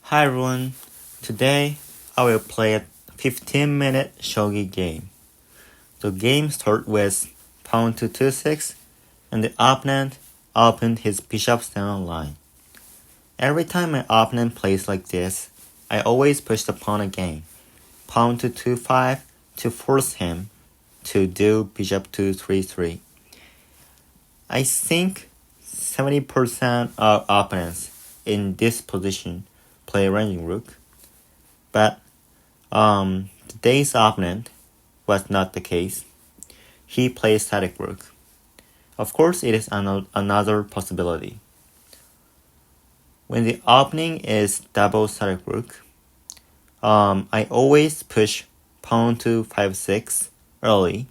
Hi everyone, today I will play a 15-minute shogi game. The game starts with pawn to 2-6 and the opponent opened his bishops down the line. Every time my opponent plays like this, I always push the pawn again, pawn to 2-5 to force him to do bishop to 3-3. I think 70% of opponents in this position play ranging rook, but today's opponent was not the case. He plays static rook. Of course, it is another possibility. When the opening is double static rook, I always push pawn to 5-6 early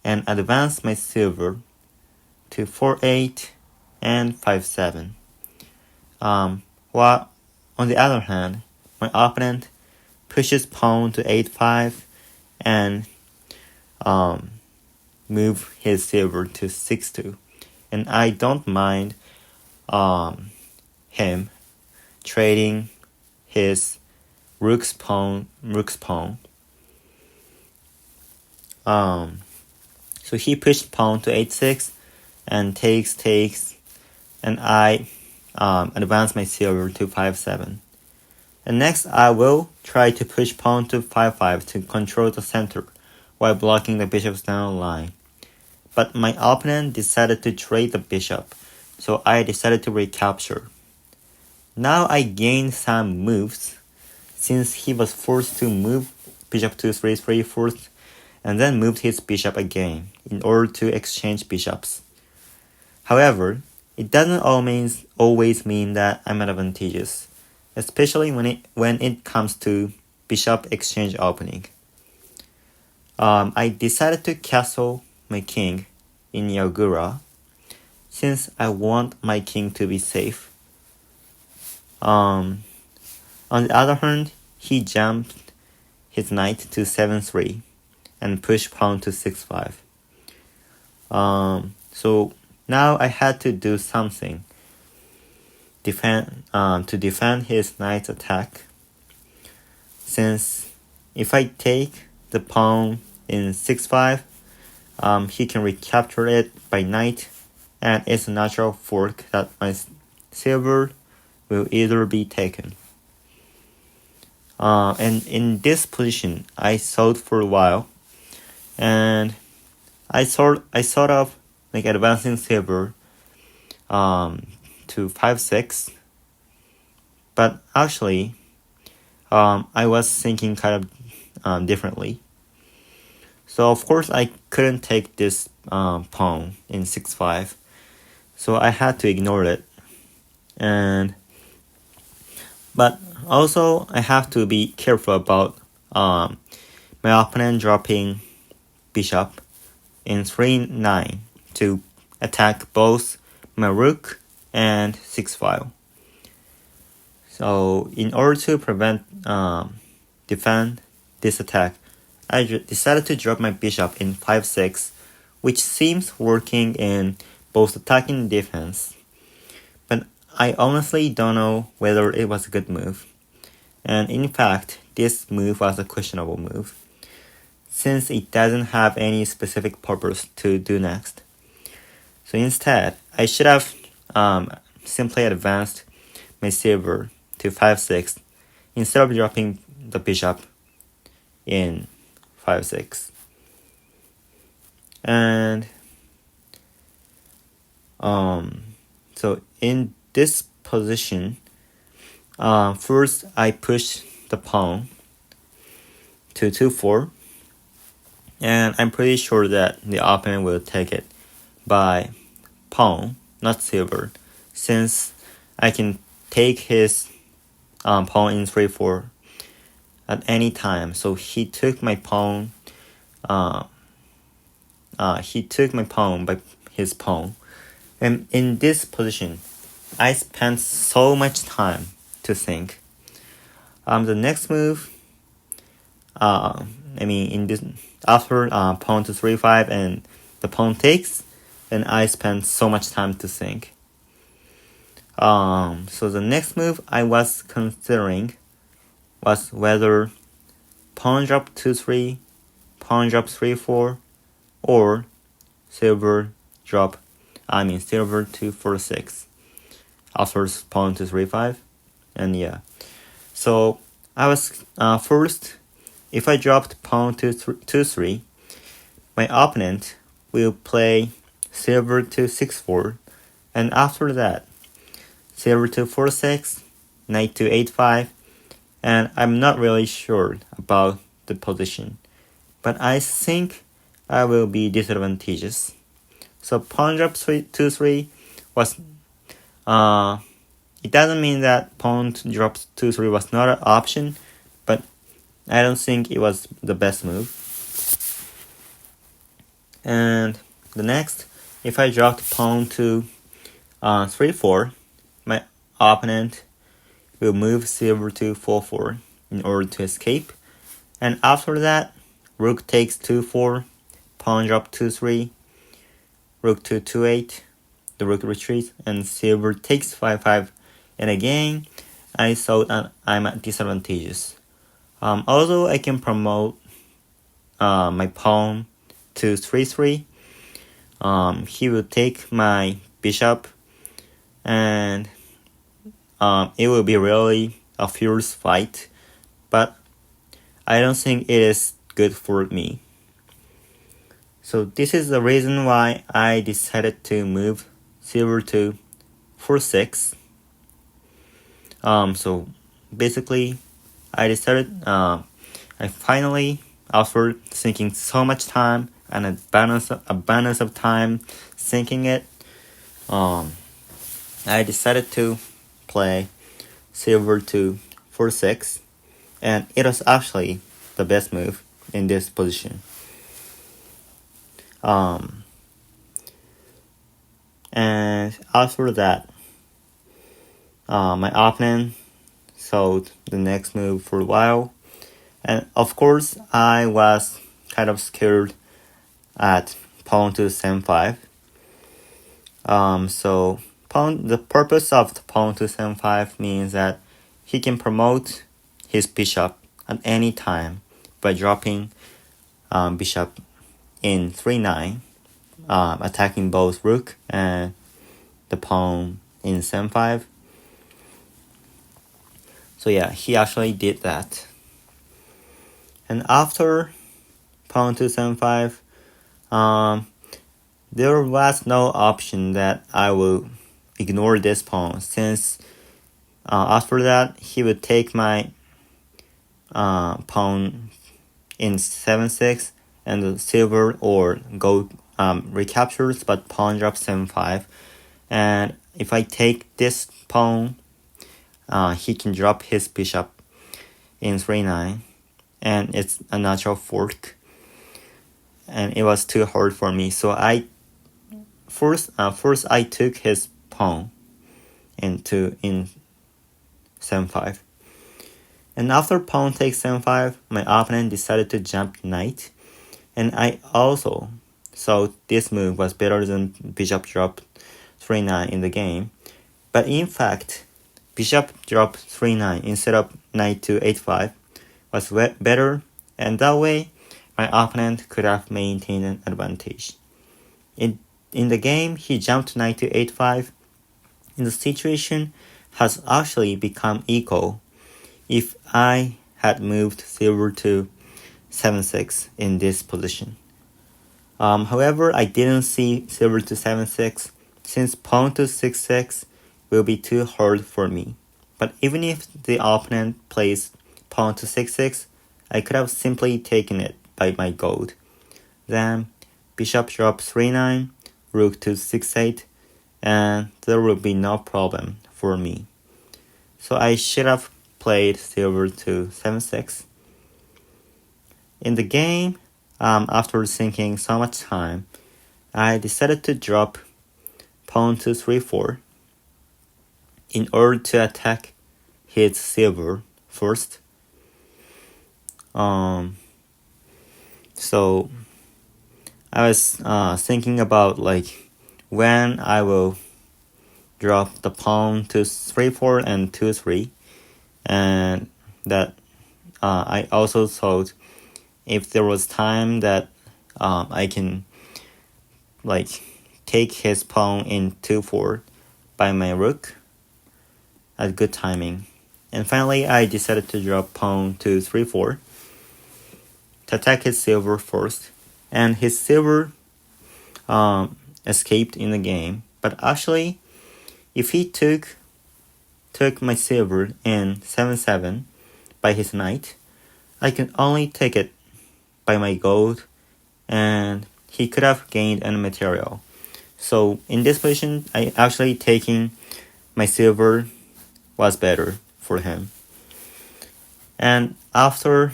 and advance my silver to 4-8 and 5-7. While on the other hand, my opponent pushes pawn to 8-5 and move his silver to 6-2. And I don't mind him trading his rook's pawn. So he pushed pawn to 8-6 and takes, and I advance my silver to 5-7. And next I will try to push pawn to 5-5 to control the center while blocking the bishops down the line. But my opponent decided to trade the bishop, so I decided to recapture. Now I gained some moves since he was forced to move bishop to 3-3 first and then moved his bishop again in order to exchange bishops. However, it doesn't always mean that I'm advantageous, especially when it comes to bishop exchange opening. I decided to castle my king in Yagura since I want my king to be safe. On the other hand, he jumped his knight to 7-3 and pushed pawn to 6-5. So now I had to do something to defend his knight's attack, since if I take the pawn in 6-5, he can recapture it by knight, and it's a natural fork that my silver will either be taken. And in this position, I thought for a while, and I sort of like advancing silver to 5-6, but actually I was thinking kind of differently. So of course I couldn't take this pawn in 6-5, so I had to ignore it. But also I have to be careful about my opponent dropping bishop in 3-9 to attack both my rook and 6-5. So in order to defend this attack, I decided to drop my bishop in 5-6, which seems working in both attacking and defense. But I honestly don't know whether it was a good move. And in fact, this move was a questionable move, since it doesn't have any specific purpose to do next. So instead, I should have simply advanced my silver to 5-6 instead of dropping the bishop in 5-6. And so in this position, first I push the pawn to 2-4, and I'm pretty sure that the opponent will take it by pawn, not silver, since I can take his pawn in 3-4 at any time. So he took my pawn. He took my pawn by his pawn, and in this position, I spent so much time to think. The next move, after pawn to 3-5 and the pawn takes, then I spent so much time to think. So the next move I was considering was whether pawn drop 2-3, pawn drop 3-4, or silver 2-4-6 after pawn to 3-5, and yeah. So I was first, if I dropped pawn to 2-3, my opponent will play silver to 6-4, and after that, silver to 4-6, knight to 8-5, and I'm not really sure about the position, but I think I will be disadvantageous. So pawn drop 2-3 was, it doesn't mean that pawn drop 2-3 was not an option, but I don't think it was the best move. And the next, if I dropped pawn to 3-4, my opponent will move silver to 4-4 in order to escape. And after that, rook takes 2-4, pawn drop 2-3, rook to 2-8, the rook retreats, and silver takes 5-5. And again, I thought I'm disadvantageous. Although I can promote my pawn to 3-3, he will take my bishop, and it will be really a fierce fight, but I don't think it is good for me. So this is the reason why I decided to move silver to 4-6. So basically, I decided, I finally, after thinking so much time and abundance of time thinking it, I decided to play silver to 4-6, and it was actually the best move in this position. And after that, my opponent thought the next move for a while, and of course I was kind of scared at pawn to 7-5. So the purpose of the pawn to 7-5 means that he can promote his bishop at any time by dropping bishop in 3-9, attacking both rook and the pawn in 7-5. So yeah, he actually did that. And after pawn to 7-5, there was no option that I will ignore this pawn, since after that he would take my pawn in 7-6, and the silver or gold recaptures, but pawn drops 7-5. And if I take this pawn, he can drop his bishop in 3-9, and it's a natural fork, and it was too hard for me. So I first I took his pawn in 7-5, and after pawn takes 7-5, my opponent decided to jump knight, and I also thought this move was better than bishop drop 3-9 in the game, but in fact, bishop drop 3-9 instead of knight to 8-5 was better, and that way my opponent could have maintained an advantage. In the game, he jumped knight to 8-5, and the situation has actually become equal if I had moved silver to 7-6 in this position. However, I didn't see silver to 7-6, since pawn to 6-6 will be too hard for me. But even if the opponent plays pawn to 6-6, I could have simply taken it by my gold. Then bishop drop 3-9, rook to 6-8, and there will be no problem for me. So I should have played silver to 7-6. In the game, after thinking so much time, I decided to drop pawn to 3-4 in order to attack his silver first. So I was thinking about when I will drop the pawn to 3-4 and 2-3, and that I also thought if there was time that I can like take his pawn in 2-4 by my rook at good timing. And finally, I decided to drop pawn to 3-4 to attack his silver first, and his silver escaped in the game. But actually, if he took my silver in 7-7 by his knight, I can only take it by my gold, and he could have gained any material. So in this position, I actually taking my silver was better for him. And after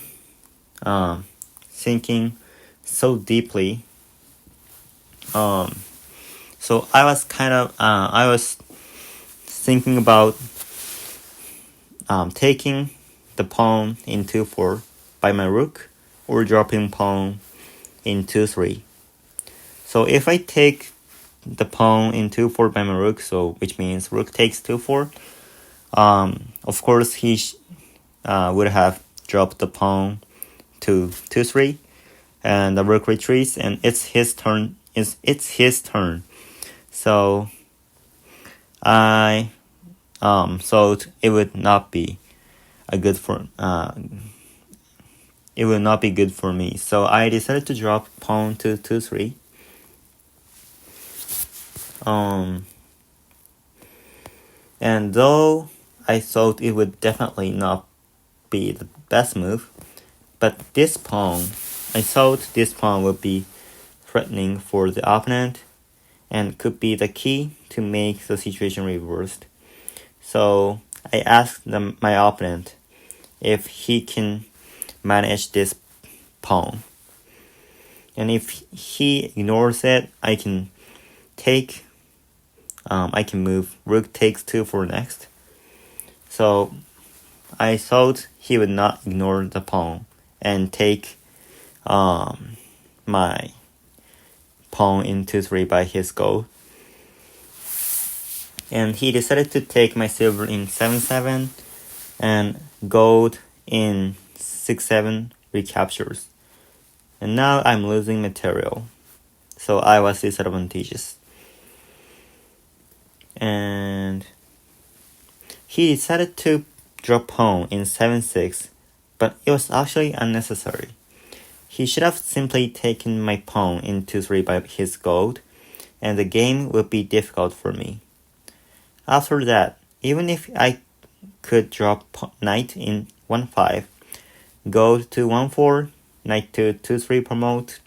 thinking so deeply, so I was thinking about taking the pawn in 2-4 by my rook, or dropping pawn in 2-3. So if I take the pawn in 2-4 by my rook, so which means rook takes 2-4, of course he would have dropped the pawn to 2-3, and the rook retreats, and it's his turn. It's his turn. So I thought it would not be good for me. So I decided to drop pawn to 2-3. And though I thought it would definitely not be the best move, but I thought this pawn would be threatening for the opponent and could be the key to make the situation reversed. So I asked my opponent if he can manage this pawn. And if he ignores it, I can move rook takes 2-4 next. So I thought he would not ignore the pawn and take my pawn in 2-3 by his gold. And he decided to take my silver in 7-7 and gold in 6-7 recaptures. And now I'm losing material, so I was disadvantageous. And he decided to drop pawn in 7-6, but it was actually unnecessary. He should have simply taken my pawn in 2-3 by his gold, and the game would be difficult for me. After that, even if I could drop knight in 1-5, gold to 1-4, knight to 2-3 promote,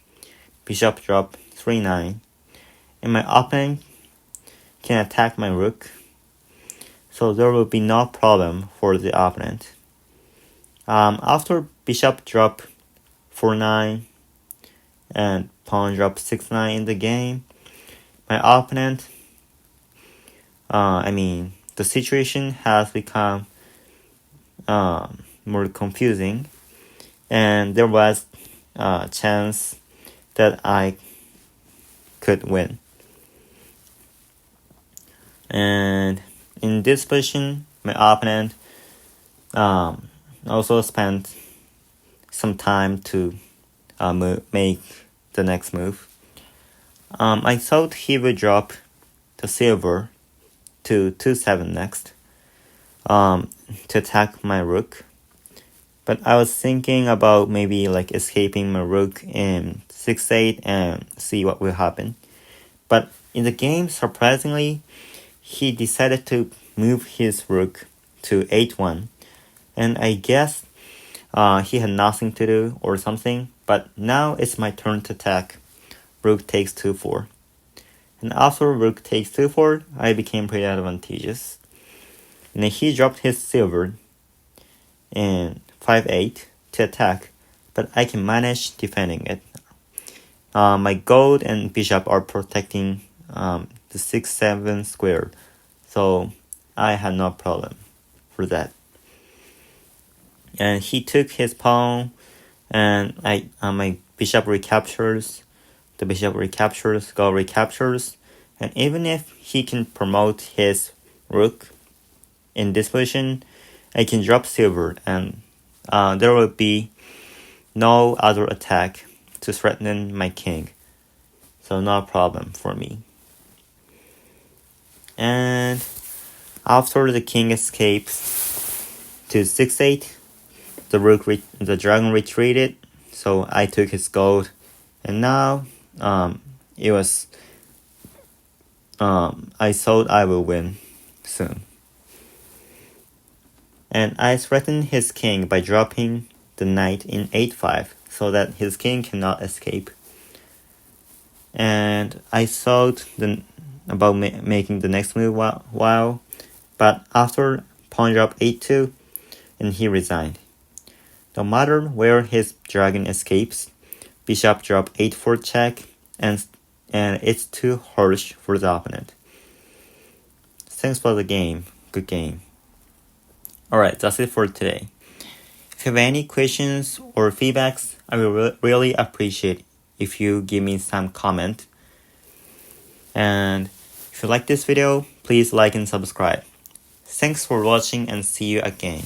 bishop drop 3-9, and my opponent can attack my rook, so there will be no problem for the opponent. After bishop drop 4-9 and pawn drop 6-9 in the game, my opponent, the situation has become more confusing, and there was a chance that I could win. And in this position, my opponent also spent some time to make the next move. I thought he would drop the silver to 2-7 next to attack my rook. But I was thinking about maybe like escaping my rook in 6-8 and see what will happen. But in the game, surprisingly, he decided to move his rook to 8-1. And I guess he had nothing to do or something. But now it's my turn to attack. Rook takes 2-4. And after rook takes 2-4, I became pretty advantageous. And then he dropped his silver in 5-8 to attack, but I can manage defending it. My gold and bishop are protecting the 6-7 square, so I had no problem for that. And he took his pawn, and my bishop recaptures. The bishop recaptures, gold recaptures, And even if he can promote his rook in this position, I can drop silver and there will be no other attack to threaten my king. So no problem for me. And after the king escapes to 6-8, the dragon retreated, so I took his gold, and now it was I thought I will win soon. And I threatened his king by dropping the knight in 8-5 so that his king cannot escape. And I thought about making the next move while, but after pawn drop 8-2, and he resigned. No matter where his dragon escapes, bishop drop 8-4 check, and it's too harsh for the opponent. Thanks for the game. Good game. Alright, that's it for today. If you have any questions or feedbacks, I will really appreciate if you give me some comment. And if you like this video, please like and subscribe. Thanks for watching and see you again.